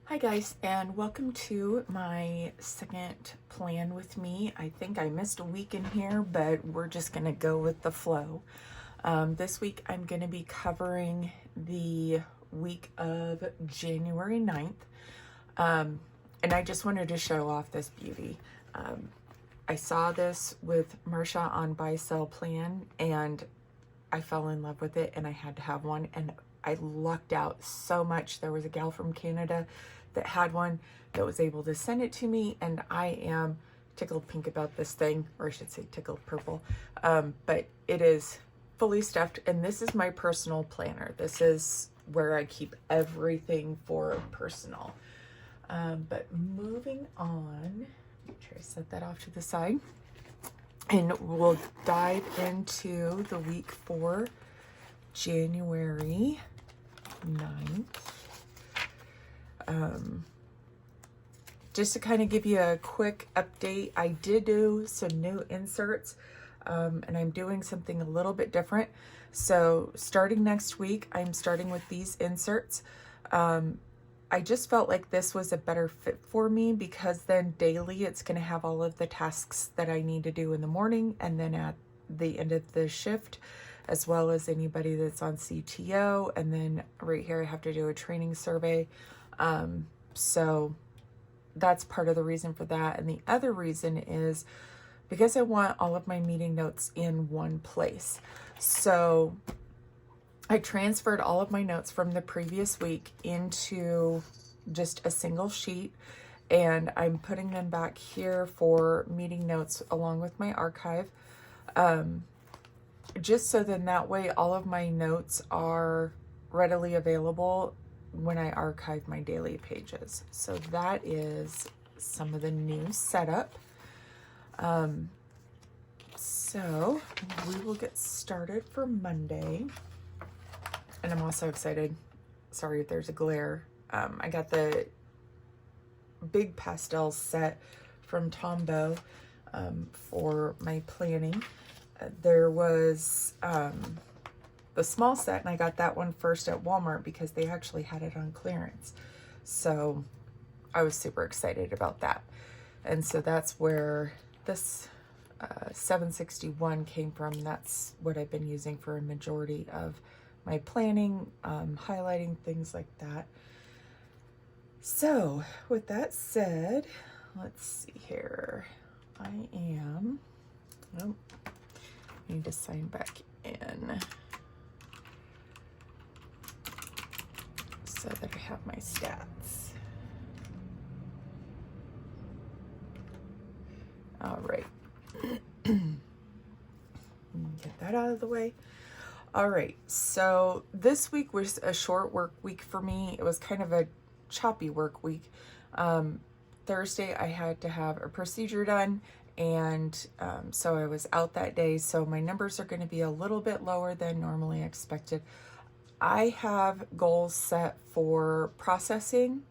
Hi guys, and welcome to my second plan with me. I think I missed a week in here, but we're just gonna go with the flow. This week I'm gonna be covering the week of January 9th. And I just wanted to show off this beauty. I saw this with Marsha on Buy Sell Plan and I fell in love with it and I had to have one, and I lucked out so much. There was a gal from Canada that had one that was able to send it to me, and I am tickled pink about this thing, or I should say tickled purple. But it is fully stuffed, and this is my personal planner. This is where I keep everything for personal. But moving on, try to set that off to the side. And we'll dive into the week for January 9th. Just to kind of give you a quick update, I did do some new inserts, and I'm doing something a little bit different. So starting next week, I'm starting with these inserts. I just felt like this was a better fit for me because then daily it's going to have all of the tasks that I need to do in the morning and then at the end of the shift, as well as anybody that's on CTO. And then right here, I have to do a training survey. So that's part of the reason for that. And the other reason is because I want all of my meeting notes in one place. So I transferred all of my notes from the previous week into just a single sheet, and I'm putting them back here for meeting notes along with my archive. Just so then that way all of my notes are readily available when I archive my daily pages. So that is some of the new setup. So we will get started for Monday. And I'm also excited. Sorry if there's a glare. I got the big pastel set from Tombow for my planning. There was the small set, and I got that one first at Walmart because they actually had it on clearance. So I was super excited about that. And so that's where this 761 came from. That's what I've been using for a majority of my planning, highlighting things like that. So with that said, let's see here. I need to sign back in so that I have my stats. All right. Get that out of the way. All right, so this week was a short work week for me. It was kind of a choppy work week. Thursday, I had to have a procedure done, and so I was out that day. So my numbers are going to be a little bit lower than normally expected. I have goals set for processing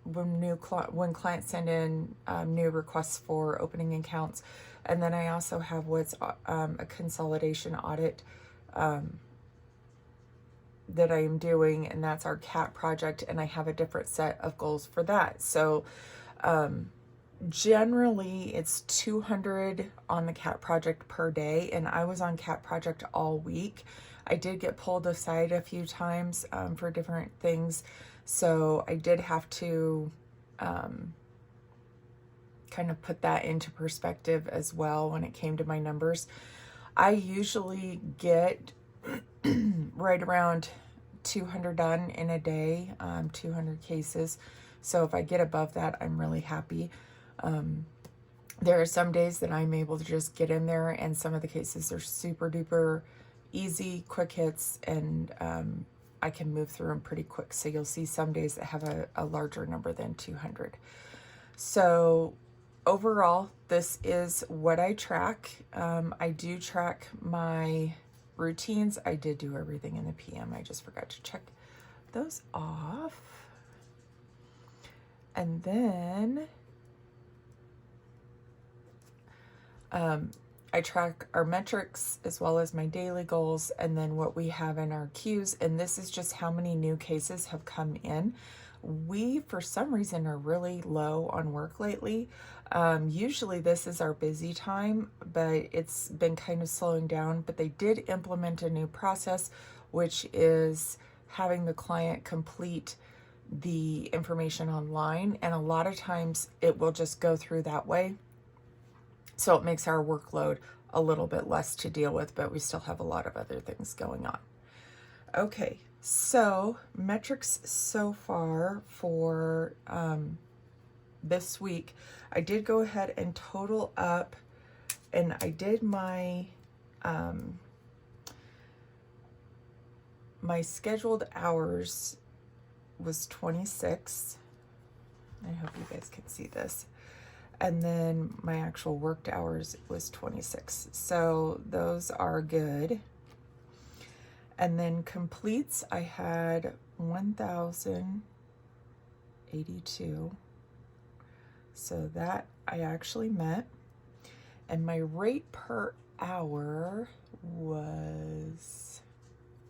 when clients send in new requests for opening accounts. And then I also have what's a consolidation audit that I am doing, and that's our CAT project, and I have a different set of goals for that. So generally it's 200 on the CAT project per day, and I was on CAT project all week. I did get pulled aside a few times for different things, so I did have to kind of put that into perspective as well when it came to my numbers. I usually get right around 200 done in a day, 200 cases. So if I get above that, I'm really happy. There are some days that I'm able to just get in there, and some of the cases are super duper easy, quick hits, and I can move through them pretty quick. So you'll see some days that have a larger number than 200. So overall, this is what I track. I do track my routines. I did do everything in the PM. I just forgot to check those off. And then I track our metrics as well as my daily goals, and then what we have in our queues. And this is just how many new cases have come in. we, for some reason, are really low on work lately. Usually this is our busy time, but it's been kind of slowing down. But they did implement a new process, which is having the client complete the information online. And a lot of times it will just go through that way. So it makes our workload a little bit less to deal with, but we still have a lot of other things going on. Okay, so metrics so far for this week. I did go ahead and total up, and I did my my scheduled hours was 26. I hope you guys can see this. And then my actual worked hours was 26. So those are good. And then completes, I had 1,082. So that I actually met. And my rate per hour was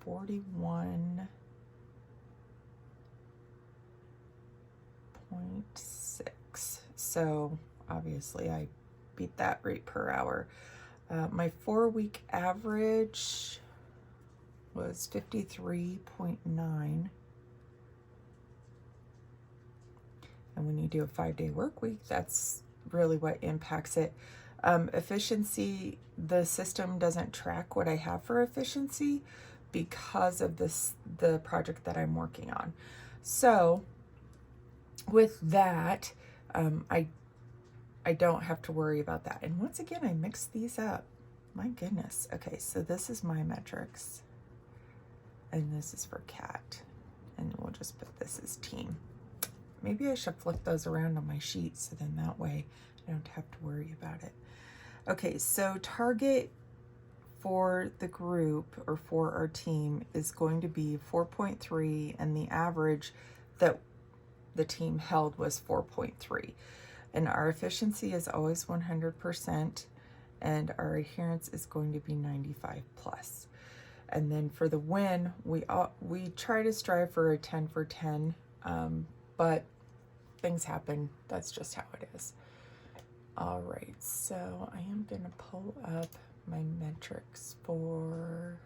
41.6. So obviously I beat that rate per hour. My 4-week average was 53.9. And when you do a 5-day work week, that's really what impacts it. Efficiency, the system doesn't track what I have for efficiency because of the project that I'm working on. So with that, I don't have to worry about that. And once again, I mixed these up. My goodness. Okay, so this is my metrics. And this is for cat. And we'll just put this as team. Maybe I should flip those around on my sheet so then that way I don't have to worry about it. Okay, so target for the group or for our team is going to be 4.3, and the average that the team held was 4.3. And our efficiency is always 100%, and our adherence is going to be 95 plus. And then for the win, we try to strive for a 10 for 10, but things happen. That's just how it is. All right, so I am going to pull up my metrics for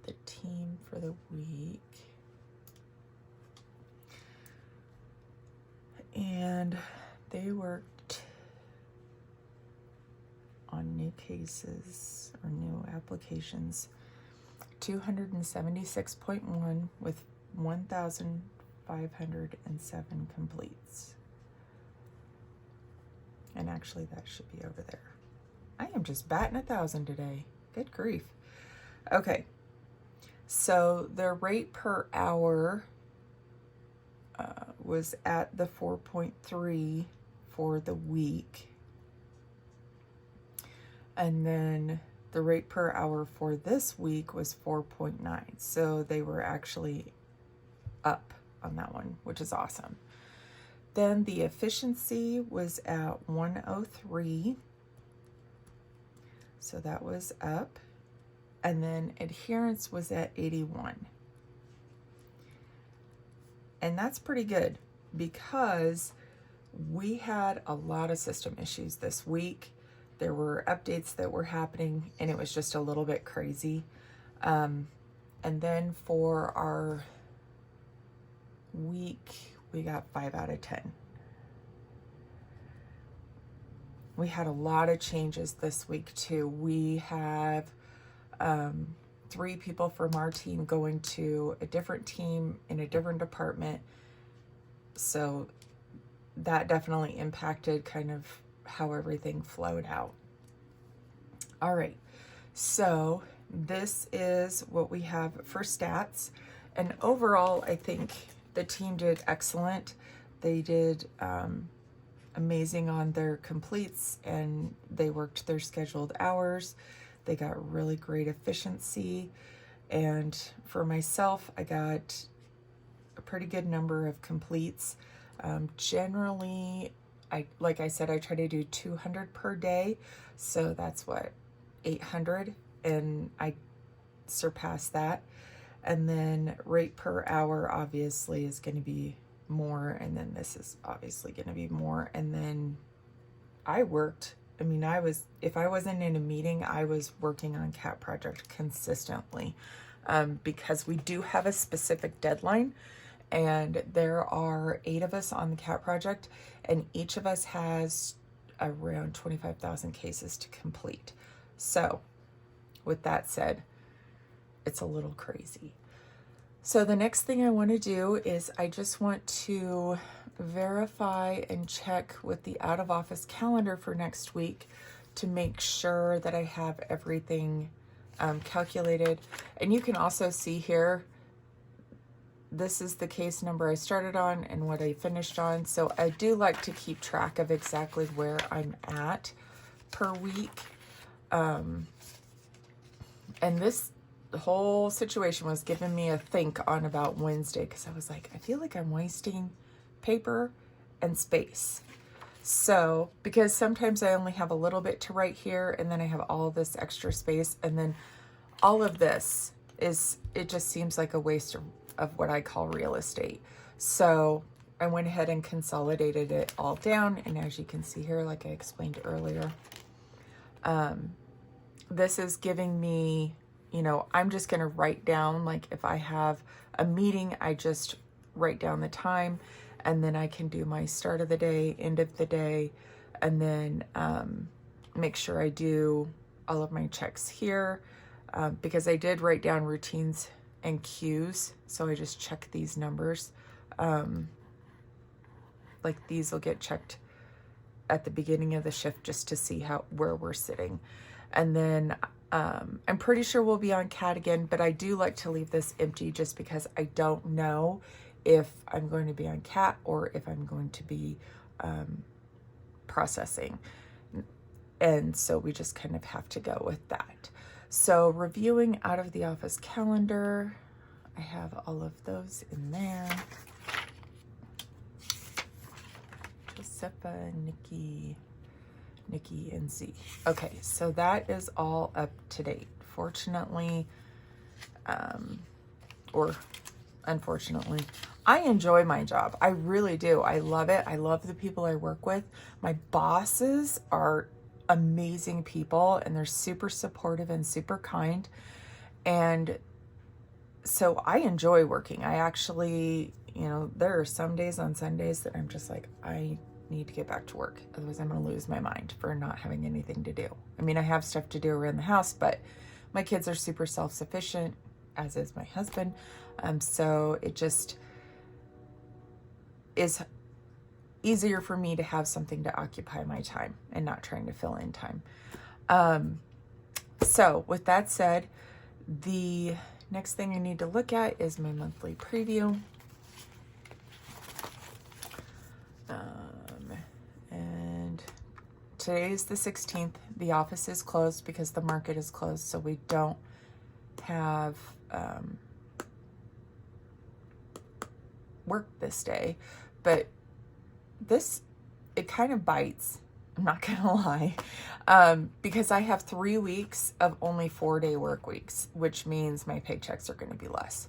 the team for the week. And they worked on new cases or new applications, 276.1 with 1,507 completes. And actually that should be over there. I am just batting 1,000 today. Good grief. Okay, so the rate per hour was at the 4.3 for the week. And then the rate per hour for this week was 4.9. So they were actually up on that one, which is awesome. Then the efficiency was at 103. So that was up. And then adherence was at 81. And that's pretty good because we had a lot of system issues this week. There were updates that were happening and it was just a little bit crazy. And then for our week, we got 5 out of 10. We had a lot of changes this week too. We have 3 people from our team going to a different team in a different department. So that definitely impacted kind of how everything flowed out. All right, so this is what we have for stats. And overall, I think the team did excellent. They did amazing on their completes, and they worked their scheduled hours. They got really great efficiency. And for myself, I got a pretty good number of completes. Generally, like I said, I try to do 200 per day. So that's what, 800, and I surpassed that. And then rate per hour obviously is going to be more, and then this is obviously going to be more. And then I worked, if I wasn't in a meeting, I was working on Cat Project consistently, because we do have a specific deadline, and there are 8 of us on the Cat Project, and each of us has around 25,000 cases to complete. So with that said, it's a little crazy. So the next thing I want to do is I just want to verify and check with the out of office calendar for next week to make sure that I have everything calculated. And you can also see here, this is the case number I started on and what I finished on. So I do like to keep track of exactly where I'm at per week. And this whole situation was giving me a think on about Wednesday, because I was like, I feel like I'm wasting paper and space. So, because sometimes I only have a little bit to write here, and then I have all this extra space, and then all of this it just seems like a waste of what I call real estate. So I went ahead and consolidated it all down, and as you can see here, like I explained earlier, this is giving me, I'm just going to write down, like if I have a meeting, I just write down the time, and then I can do my start of the day, end of the day, and then make sure I do all of my checks here, because I did write down routines and cues. So I just check these numbers. Like these will get checked at the beginning of the shift just to see where we're sitting. And then I'm pretty sure we'll be on CAT again, but I do like to leave this empty just because I don't know if I'm going to be on CAT or if I'm going to be processing. And so we just kind of have to go with that. So reviewing out of the office calendar, I have all of those in there. Josefa, Nikki, and Z. Okay, so that is all up to date. Fortunately, or unfortunately, I enjoy my job. I really do. I love it. I love the people I work with. My bosses are amazing people, and they're super supportive and super kind. And so I enjoy working. I actually, there are some days on Sundays that I'm just like, I need to get back to work. Otherwise I'm going to lose my mind for not having anything to do. I have stuff to do around the house, but my kids are super self-sufficient, as is my husband. So it just is easier for me to have something to occupy my time and not trying to fill in time. So with that said, the next thing I need to look at is my monthly preview. And today is the 16th. The office is closed because the market is closed, so we don't have work this day. But it kind of bites, I'm not gonna lie, because I have 3 weeks of only 4-day work weeks, which means my paychecks are going to be less,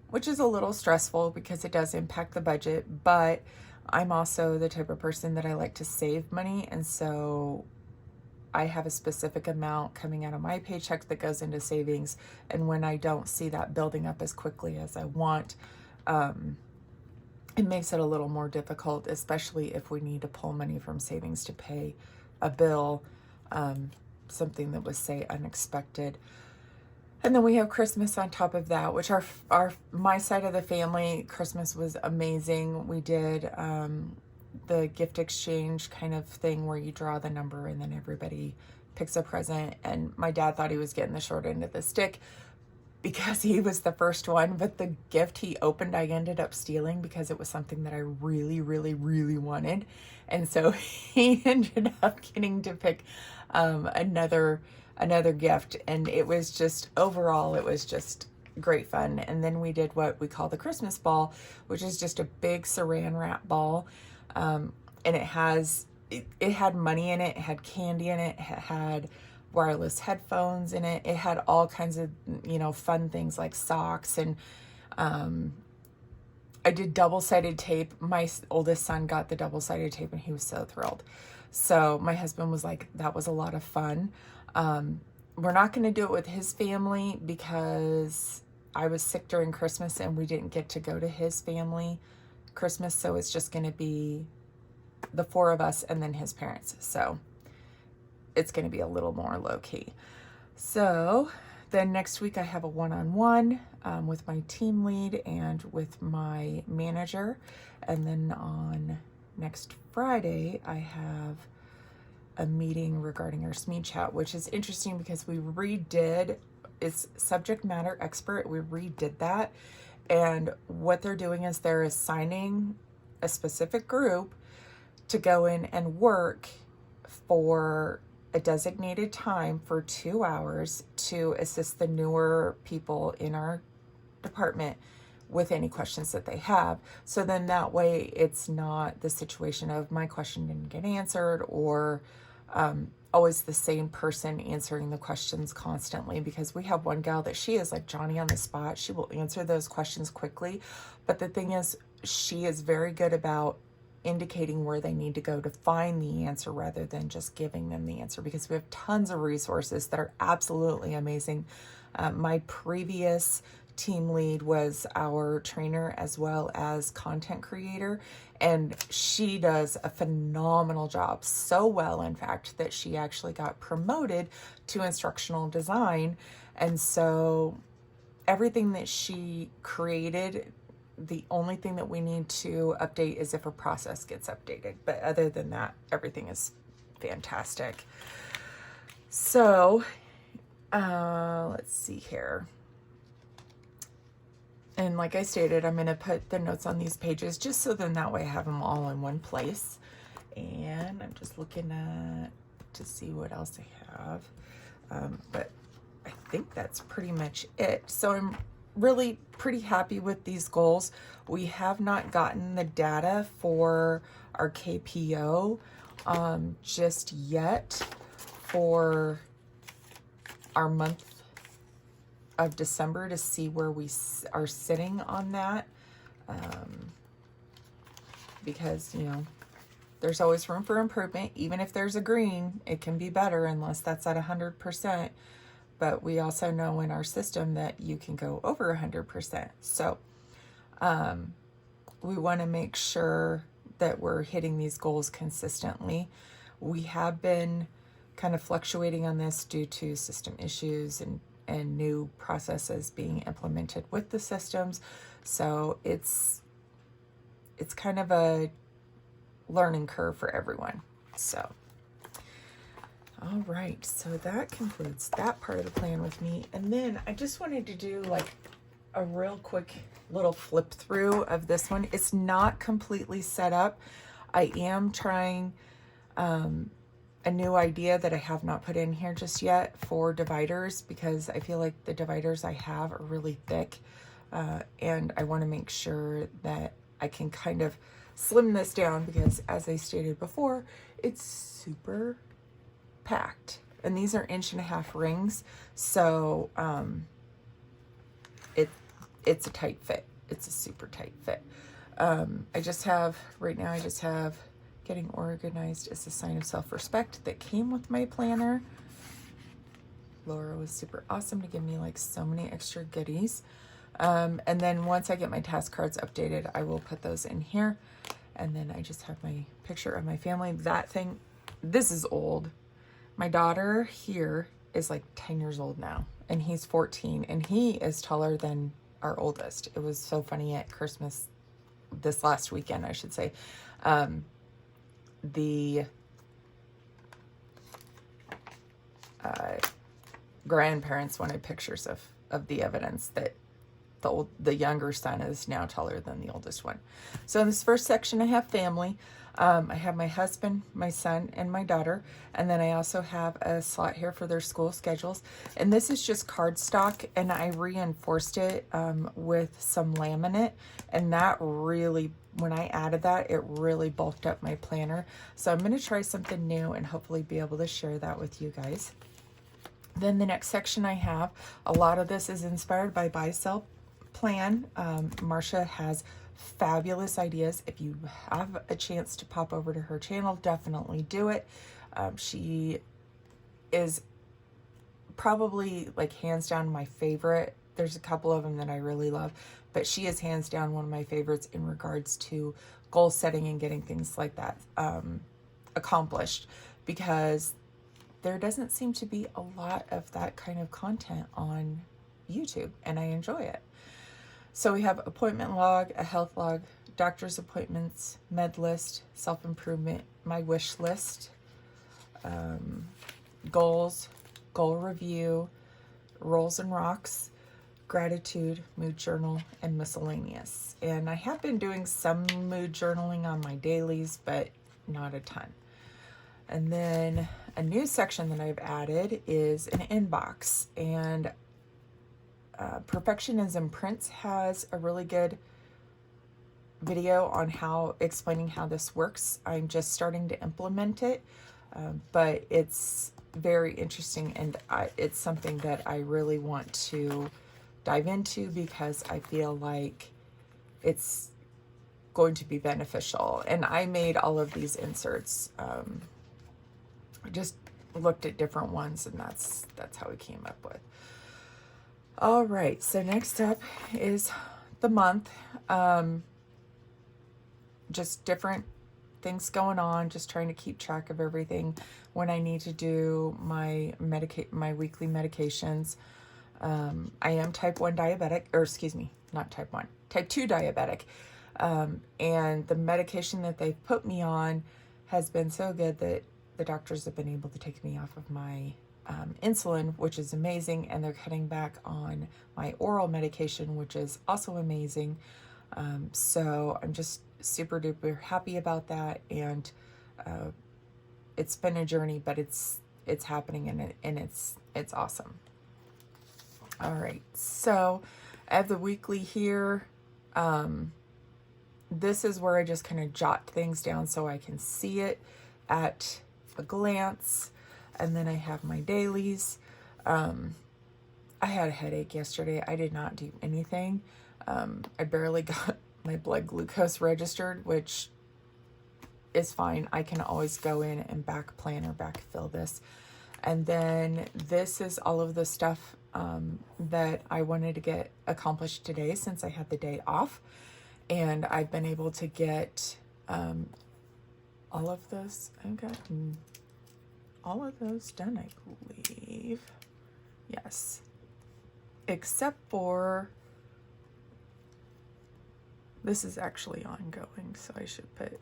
which is a little stressful because it does impact the budget. But I'm also the type of person that I like to save money, and so I have a specific amount coming out of my paycheck that goes into savings, and when I don't see that building up as quickly as I want, it makes it a little more difficult, especially if we need to pull money from savings to pay a bill, something that was, say, unexpected. And then we have Christmas on top of that, which my side of the family, Christmas was amazing. We did the gift exchange kind of thing where you draw the number and then everybody picks a present. And my dad thought he was getting the short end of the stick because he was the first one, but the gift he opened, I ended up stealing because it was something that I really, really, really wanted. And so he ended up getting to pick another gift. And it was just, overall, it was just great fun. And then we did what we call the Christmas ball, which is just a big saran wrap ball. And it had money in it, it had candy in it, it had wireless headphones in it. It had all kinds of, fun things like socks. And I did double-sided tape. My oldest son got the double-sided tape and he was so thrilled. So my husband was like, that was a lot of fun. We're not going to do it with his family because I was sick during Christmas and we didn't get to go to his family Christmas. So it's just going to be the four of us and then his parents. So it's going to be a little more low-key. So then next week I have a one-on-one with my team lead and with my manager. And then on next Friday, I have a meeting regarding our SME chat, which is interesting because we redid, it's subject matter expert. We redid that. And what they're doing is they're assigning a specific group to go in and work for a designated time for 2 hours to assist the newer people in our department with any questions that they have. So then that way it's not the situation of my question didn't get answered or always the same person answering the questions constantly, because we have one gal that she is like Johnny on the spot. She will answer those questions quickly. But the thing is, she is very good about indicating where they need to go to find the answer rather than just giving them the answer, because we have tons of resources that are absolutely amazing. My previous team lead was our trainer as well as content creator, and she does a phenomenal job, so well in fact that she actually got promoted to instructional design. And so everything that she created, the only thing that we need to update is if a process gets updated. But other than that, everything is fantastic. So, let's see here. And like I stated, I'm going to put the notes on these pages just so then that way I have them all in one place. And I'm just looking to see what else I have. But I think that's pretty much it. So I'm really pretty happy with these goals. We have not gotten the data for our KPO just yet for our month of December to see where we are sitting on that, because there's always room for improvement. Even if there's a green, it can be better unless that's at 100%. But we also know in our system that you can go over 100%. So we want to make sure that we're hitting these goals consistently. We have been kind of fluctuating on this due to system issues and new processes being implemented with the systems. So it's kind of a learning curve for everyone. So all right, so that concludes that part of the plan with me. And then I just wanted to do like a real quick little flip through of this one. It's not completely set up. I am trying a new idea that I have not put in here just yet for dividers, because I feel like the dividers I have are really thick. And I want to make sure that I can kind of slim this down, because as I stated before, it's super packed, and these are 1.5-inch rings, so it's a tight fit. It's a super tight fit. I just have getting organized is a sign of self-respect that came with my planner. Laura was super awesome to give me like so many extra goodies. And then once I get my task cards updated, I will put those in here. And then I just have my picture of my family. That thing, this is old. My daughter here is like 10 years old now, and he's 14, and he is taller than our oldest. It was so funny at Christmas this last weekend, I should say. The grandparents wanted pictures of the evidence that the younger son is now taller than the oldest one. So in this first section, I have family. I have my husband, my son, and my daughter. And then I also have a slot here for their school schedules. And this is just cardstock, and I reinforced it with some laminate. And that really, when I added that, it really bulked up my planner. So I'm going to try something new and hopefully be able to share that with you guys. Then the next section I have, a lot of this is inspired by Buy Sell Plan. Marcia has fabulous ideas. If you have a chance to pop over to her channel, definitely do it. She is probably like hands down my favorite. There's a couple of them that I really love, but she is hands down one of my favorites in regards to goal setting and getting things like that accomplished, because there doesn't seem to be a lot of that kind of content on YouTube, and I enjoy it. So we have appointment log, a health log, doctor's appointments, med list, self-improvement, my wish list, goals, goal review, rolls and rocks, gratitude, mood journal, and miscellaneous. And I have been doing some mood journaling on my dailies, but not a ton. And then a new section that I've added is an inbox, and Perfectionism Prince has a really good video on explaining how this works. I'm just starting to implement it, but it's very interesting, and it's something that I really want to dive into because I feel like it's going to be beneficial. And I made all of these inserts. I just looked at different ones, and that's how we came up with. All right, so next up is the month. Just different things going on, just trying to keep track of everything when I need to do my weekly medications. I am type 1 diabetic, or excuse me, not type 1, type 2 diabetic. And the medication that they've put me on has been so good that the doctors have been able to take me off of my insulin, which is amazing. And they're cutting back on my oral medication, which is also amazing. So I'm just super duper happy about that. And it's been a journey, but it's happening, and it's awesome. All right, so I have the weekly here. This is where I just kind of jot things down so I can see it at a glance. And then I have my dailies. I had a headache yesterday. I did not do anything. I barely got my blood glucose registered, which is fine. I can always go in and back plan or backfill this. And then this is all of the stuff that I wanted to get accomplished today since I had the day off. And I've been able to get all of this. I've gotten all of those done, I believe. Yes. Except for, this is actually ongoing, so I should put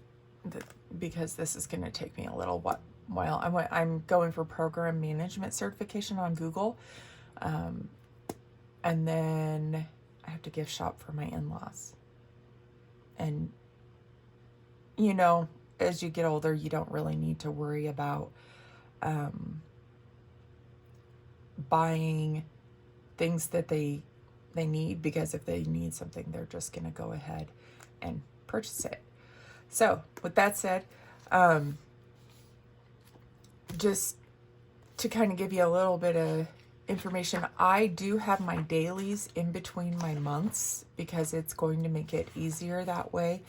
that, because this is going to take me a little while. I'm going for program management certification on Google. And then I have to gift shop for my in-laws. And, you know, as you get older, you don't really need to worry about buying things that they need, because if they need something, they're just going to go ahead and purchase it. So with that said, just to kind of give you a little bit of information, I do have my dailies in between my months because it's going to make it easier that way.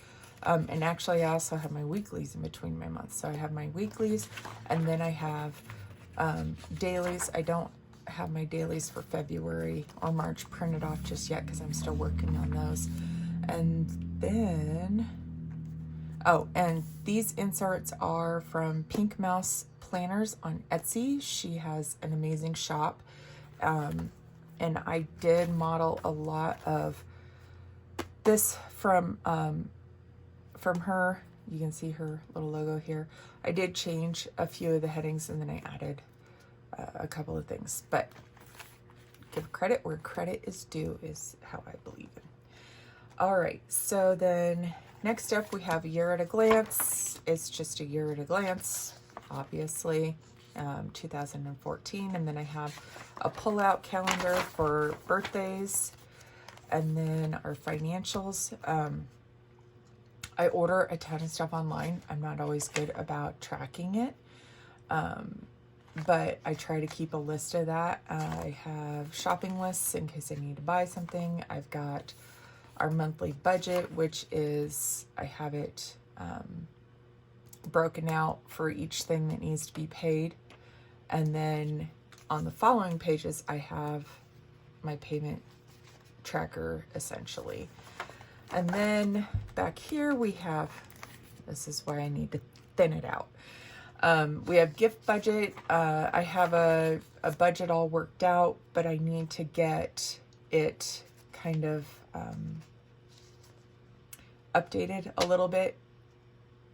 And actually I also have my weeklies in between my months. So I have my weeklies, and then I have dailies. I don't have my dailies for February or March printed off just yet because I'm still working on those. And then, oh, and these inserts are from Pink Mouse Planners on Etsy. She has an amazing shop. And I did model a lot of this from her. You can see her little logo here. I did change a few of the headings, and then I added a couple of things, but give credit where credit is due is how I believe in. All right, so then next up we have a year at a glance. It's just a year at a glance, obviously, 2014. And then I have a pull-out calendar for birthdays, and then our financials. I order a ton of stuff online. I'm not always good about tracking it but I try to keep a list of that. I have shopping lists in case I need to buy something. I've got our monthly budget, which is, I have it broken out for each thing that needs to be paid. And then on the following pages, I have my payment tracker essentially. And then back here we have, this is why I need to thin it out. We have gift budget. I have a budget all worked out, but I need to get it kind of updated a little bit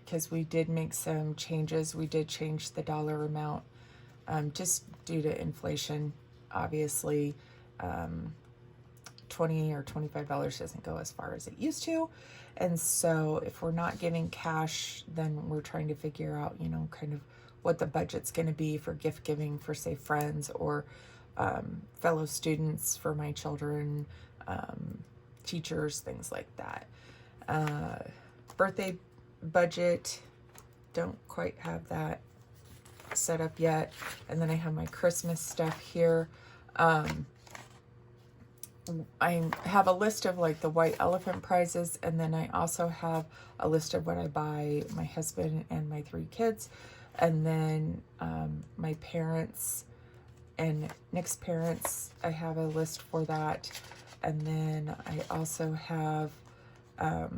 because we did make some changes. We did change the dollar amount just due to inflation. Obviously, $20 or $25 doesn't go as far as it used to. And so if we're not giving cash, then we're trying to figure out, you know, kind of what the budget's going to be for gift giving for, say, friends or fellow students for my children, teachers, things like that. Birthday budget, don't quite have that set up yet. And then I have my Christmas stuff here. I have a list of like the white elephant prizes, and then I also have a list of what I buy my husband and my 3 kids, and then my parents and Nick's parents, I have a list for that. And then I also have I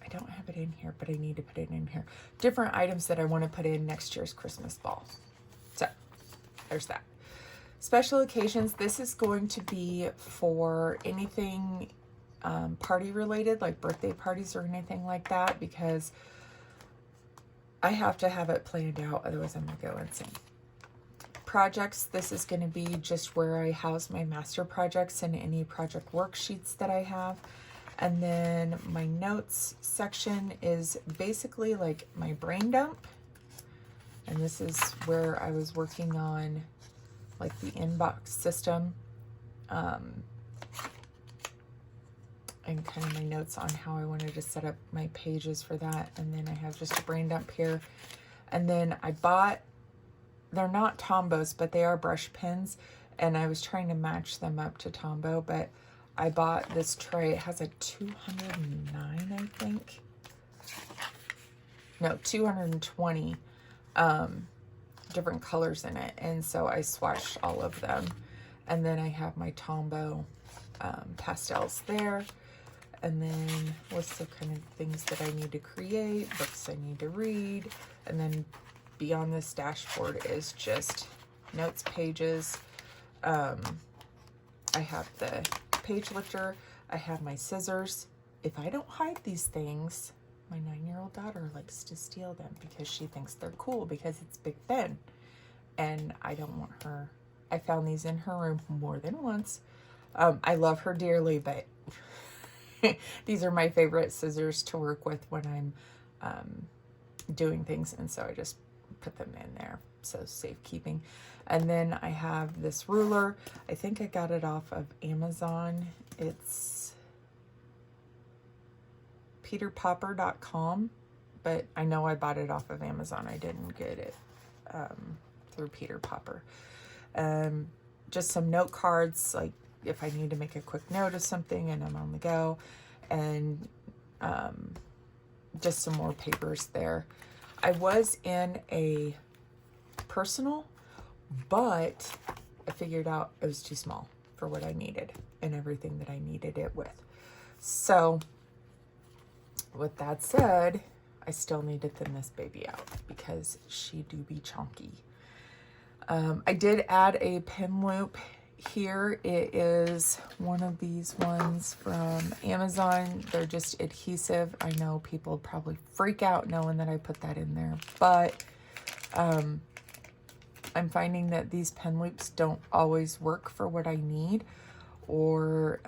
don't have it in here, but I need to put it in here. Different items that I want to put in next year's Christmas ball. So there's that. Special occasions. This is going to be for anything party related, like birthday parties or anything like that, because I have to have it planned out. Otherwise I'm going to go insane. Projects. This is going to be just where I house my master projects and any project worksheets that I have. And then my notes section is basically like my brain dump. And this is where I was working on like the inbox system and kind of my notes on how I wanted to set up my pages for that. And then I have just a brain dump here. And then I bought, they're not Tombos, but they are brush pens. And I was trying to match them up to Tombow, but I bought this tray. It has a 209, I think. No, 220 different colors in it. And so I swatched all of them. And then I have my Tombow pastels there. And then lists of kind of things that I need to create, books I need to read. And then beyond this dashboard is just notes pages. I have the page lifter. I have my scissors. If I don't hide these things, my 9-year-old daughter likes to steal them because she thinks they're cool because it's Big Ben. And I don't want her. I found these in her room more than once. I love her dearly, but these are my favorite scissors to work with when I'm doing things. And so I just put them in there. So safekeeping. And then I have this ruler. I think I got it off of Amazon. It's peterpopper.com, but I know I bought it off of Amazon. I didn't get it through Peter Popper. Just some note cards, like if I need to make a quick note of something and I'm on the go, and just some more papers there. I was in a personal, but I figured out it was too small for what I needed and everything that I needed it with. So with that said, I still need to thin this baby out because she do be chunky. I did add a pin loop here. It is one of these ones from Amazon. They're just adhesive. I know people probably freak out knowing that I put that in there, but I'm finding that these pen loops don't always work for what I need, or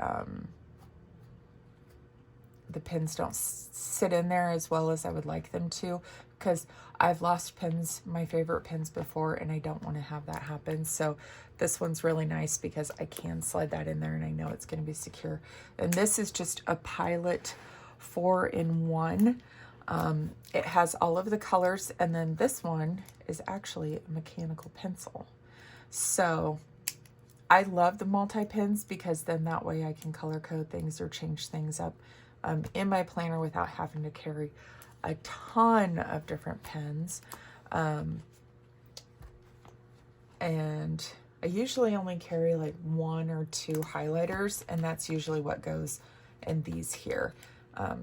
the pins don't sit in there as well as I would like them to, because I've lost pins, my favorite pins before, and I don't want to have that happen. So this one's really nice because I can slide that in there and I know it's going to be secure. And this is just a Pilot 4-in-1. It has all of the colors, and then this one is actually a mechanical pencil. So I love the multi-pens because then that way I can color code things or change things up in my planner without having to carry a ton of different pens. And I usually only carry like 1 or 2 highlighters, and that's usually what goes in these here.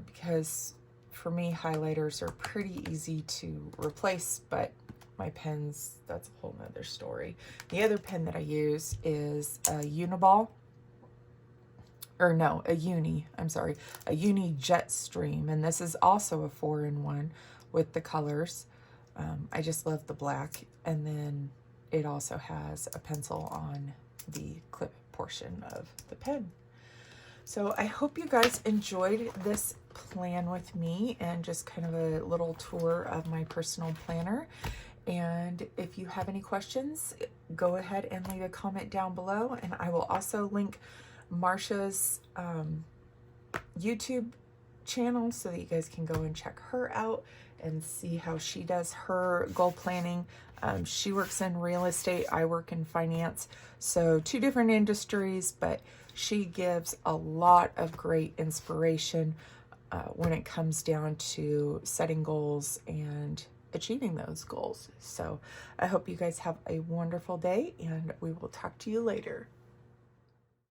Because for me, highlighters are pretty easy to replace, but my pens, that's a whole nother story. The other pen that I use is a Uniball, or no, a Uni, I'm sorry, a Uni Jetstream, and this is also a 4-in-1 with the colors. I just love the black, and then it also has a pencil on the clip portion of the pen. So I hope you guys enjoyed this plan with me and just kind of a little tour of my personal planner. And if you have any questions, go ahead and leave a comment down below. And I will also link Marsha's YouTube channel so that you guys can go and check her out and see how she does her goal planning. She works in real estate, I work in finance, so 2 different industries, but she gives a lot of great inspiration when it comes down to setting goals and achieving those goals. So I hope you guys have a wonderful day, and we will talk to you later.